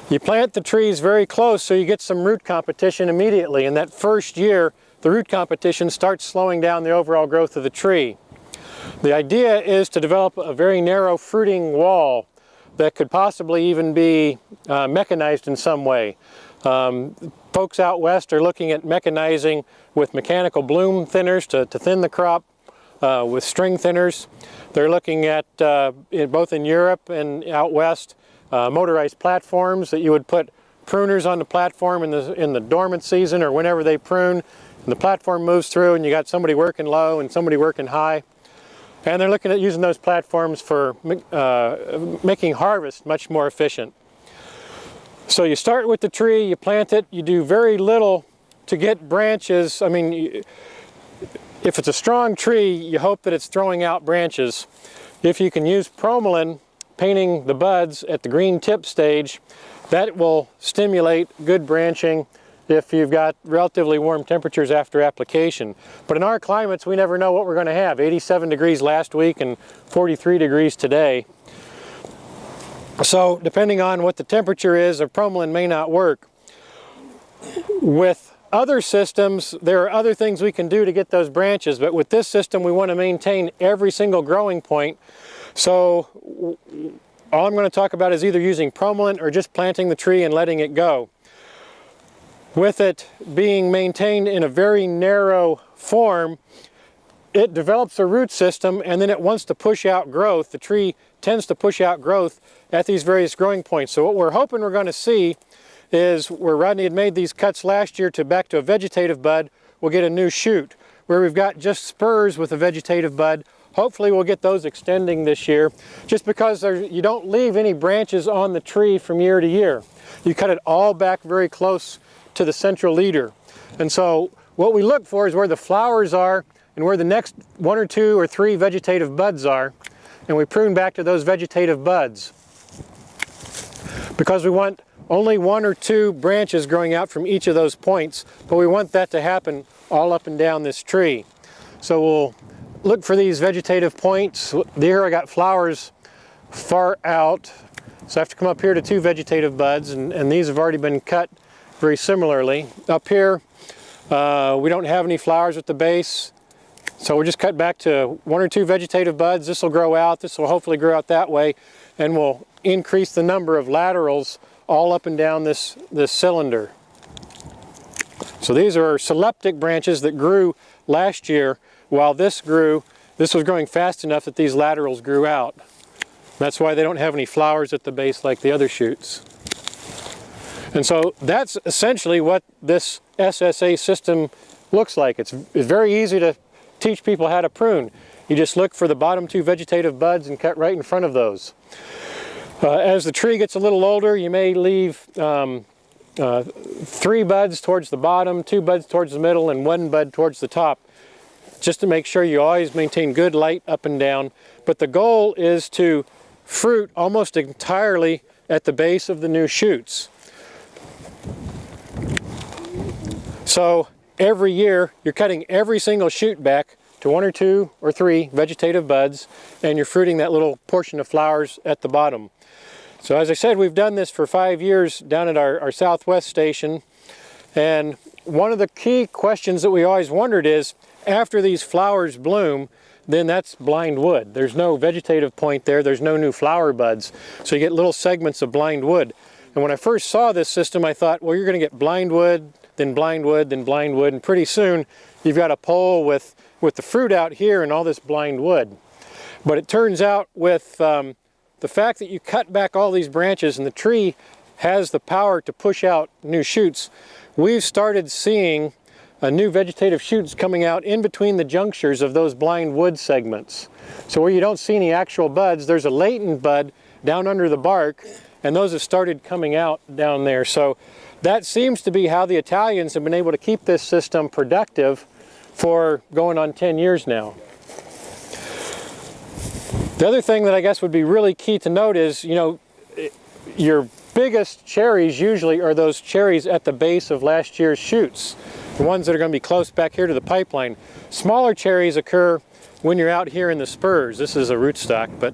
You plant the trees very close so you get some root competition immediately. In that first year, the root competition starts slowing down the overall growth of the tree. The idea is to develop a very narrow fruiting wall that could possibly even be mechanized in some way. Folks out west are looking at mechanizing with mechanical bloom thinners to thin the crop, with string thinners. They're looking at, both in Europe and out west, motorized platforms that you would put pruners on the platform in the dormant season or whenever they prune. And the platform moves through and you got somebody working low and somebody working high. And they're looking at using those platforms for making harvest much more efficient. So you start with the tree, you plant it, you do very little to get branches. I mean, if it's a strong tree, you hope that it's throwing out branches. If you can use promelin, painting the buds at the green tip stage, that will stimulate good branching if you've got relatively warm temperatures after application. But in our climates, we never know what we're going to have. 87 degrees last week and 43 degrees today. So depending on what the temperature is, a promelin may not work. With other systems, there are other things we can do to get those branches, but with this system we want to maintain every single growing point. So all I'm going to talk about is either using promelin or just planting the tree and letting it go. With it being maintained in a very narrow form, it develops a root system and then it wants to push out growth. The tree tends to push out growth at these various growing points. So what we're hoping we're going to see is where Rodney had made these cuts last year back to a vegetative bud, we'll get a new shoot. Where we've got just spurs with a vegetative bud, hopefully we'll get those extending this year, just because you don't leave any branches on the tree from year to year. You cut it all back very close to the central leader. And so what we look for is where the flowers are and where the next 1 or 2 or 3 vegetative buds are, and we prune back to those vegetative buds. Because we want only 1 or 2 branches growing out from each of those points, but we want that to happen all up and down this tree. So we'll look for these vegetative points. Here I got flowers far out, so I have to come up here to 2 vegetative buds, and these have already been cut very similarly. Up here, we don't have any flowers at the base, so we'll just cut back to 1 or 2 vegetative buds. This will grow out, this will hopefully grow out that way, and we'll increase the number of laterals all up and down this cylinder. So these are seleptic branches that grew last year. While this grew, this was growing fast enough that these laterals grew out. That's why they don't have any flowers at the base like the other shoots. And so that's essentially what this SSA system looks like. It's very easy to teach people how to prune. You just look for the bottom 2 vegetative buds and cut right in front of those. As the tree gets a little older, you may leave 3 buds towards the bottom, 2 buds towards the middle, and 1 bud towards the top, just to make sure you always maintain good light up and down. But the goal is to fruit almost entirely at the base of the new shoots. So every year you're cutting every single shoot back to 1 or 2 or 3 vegetative buds, and you're fruiting that little portion of flowers at the bottom. So as I said, we've done this for 5 years down at our Southwest station, and one of the key questions that we always wondered is, after these flowers bloom, then that's blind wood. There's no vegetative point there, there's no new flower buds, so you get little segments of blind wood. And when I first saw this system, I thought, well, you're going to get blind wood, then blind wood, then blind wood, and pretty soon you've got a pole with the fruit out here and all this blind wood. But it turns out with the fact that you cut back all these branches and the tree has the power to push out new shoots, we've started seeing new vegetative shoots coming out in between the junctures of those blind wood segments. So where you don't see any actual buds, there's a latent bud down under the bark, and those have started coming out down there. So that seems to be how the Italians have been able to keep this system productive for going on 10 years now. The other thing that I guess would be really key to note is, you know, your biggest cherries usually are those cherries at the base of last year's shoots, the ones that are going to be close back here to the pipeline. Smaller cherries occur when you're out here in the spurs. This is a rootstock, but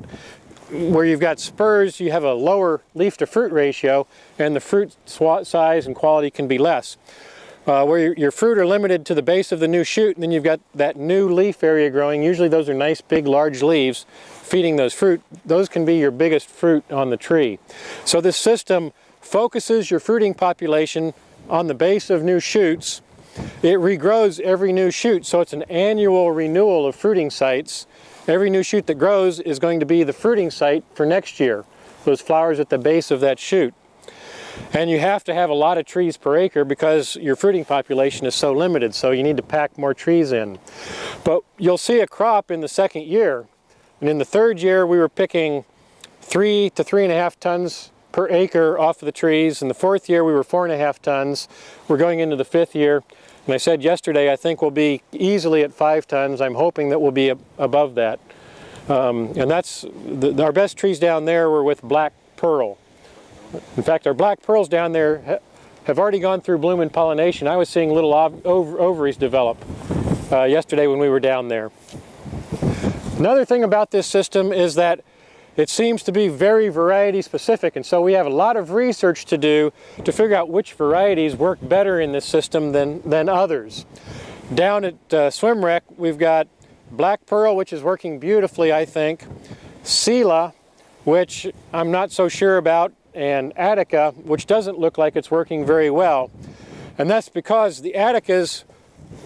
where you've got spurs, you have a lower leaf to fruit ratio, and the fruit size and quality can be less. Where your fruit are limited to the base of the new shoot, and then you've got that new leaf area growing. Usually those are nice big large leaves feeding those fruit. Those can be your biggest fruit on the tree. So this system focuses your fruiting population on the base of new shoots. It regrows every new shoot, so it's an annual renewal of fruiting sites. Every new shoot that grows is going to be the fruiting site for next year, those flowers at the base of that shoot. And you have to have a lot of trees per acre because your fruiting population is so limited, so you need to pack more trees in. But you'll see a crop in the second year, and in the third year we were picking 3 to 3.5 tons per acre off of the trees. In the fourth year we were 4.5 tons. We're going into the fifth year. And I said yesterday, I think we'll be easily at 5 tons. I'm hoping that we'll be above that. And that's, our best trees down there were with black pearl. In fact, our black pearls down there have already gone through bloom and pollination. I was seeing little ovaries develop yesterday when we were down there. Another thing about this system is that it seems to be very variety specific, and so we have a lot of research to do to figure out which varieties work better in this system than others. Down at Swim Rec, we've got Black Pearl, which is working beautifully, I think, Sela, which I'm not so sure about, and Attica, which doesn't look like it's working very well. And that's because the Atticas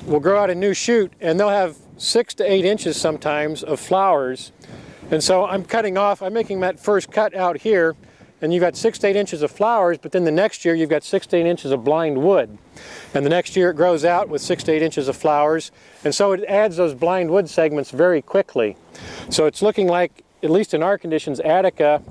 will grow out a new shoot, and they'll have 6 to 8 inches sometimes of flowers. And so I'm making that first cut out here, and you've got 6 to 8 inches of flowers, but then the next year you've got 6 to 8 inches of blind wood. And the next year it grows out with 6 to 8 inches of flowers, and so it adds those blind wood segments very quickly. So it's looking like, at least in our conditions, Attica,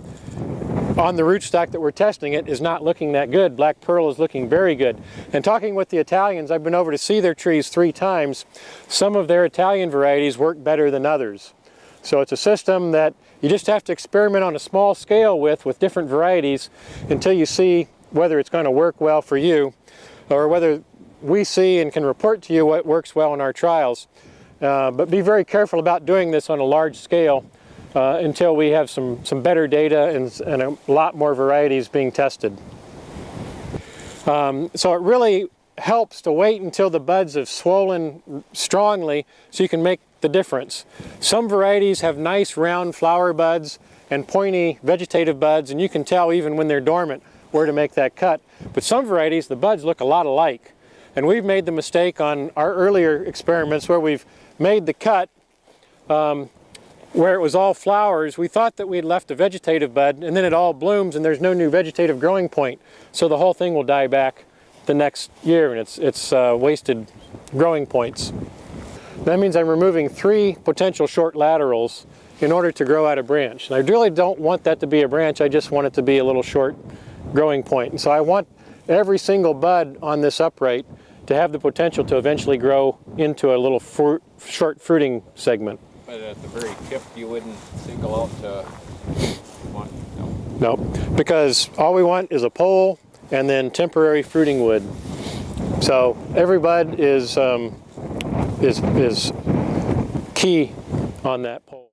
on the rootstock that we're testing it, is not looking that good. Black Pearl is looking very good. And talking with the Italians, I've been over to see their trees 3 times. Some of their Italian varieties work better than others. So it's a system that you just have to experiment on a small scale with different varieties until you see whether it's going to work well for you, or whether we see and can report to you what works well in our trials. But be very careful about doing this on a large scale until we have some better data and a lot more varieties being tested. So it really helps to wait until the buds have swollen strongly so you can make the difference. Some varieties have nice round flower buds and pointy vegetative buds, and you can tell even when they're dormant where to make that cut. But some varieties, the buds look a lot alike. And we've made the mistake on our earlier experiments where we've made the cut where it was all flowers. We thought that we'd left a vegetative bud, and then it all blooms and there's no new vegetative growing point. So the whole thing will die back the next year, and it's wasted growing points. That means I'm removing 3 potential short laterals in order to grow out a branch. And I really don't want that to be a branch, I just want it to be a little short growing point. And so I want every single bud on this upright to have the potential to eventually grow into a little short fruiting segment. But at the very tip, you wouldn't single out one? No, because all we want is a pole and then temporary fruiting wood. So every bud is key on that pole.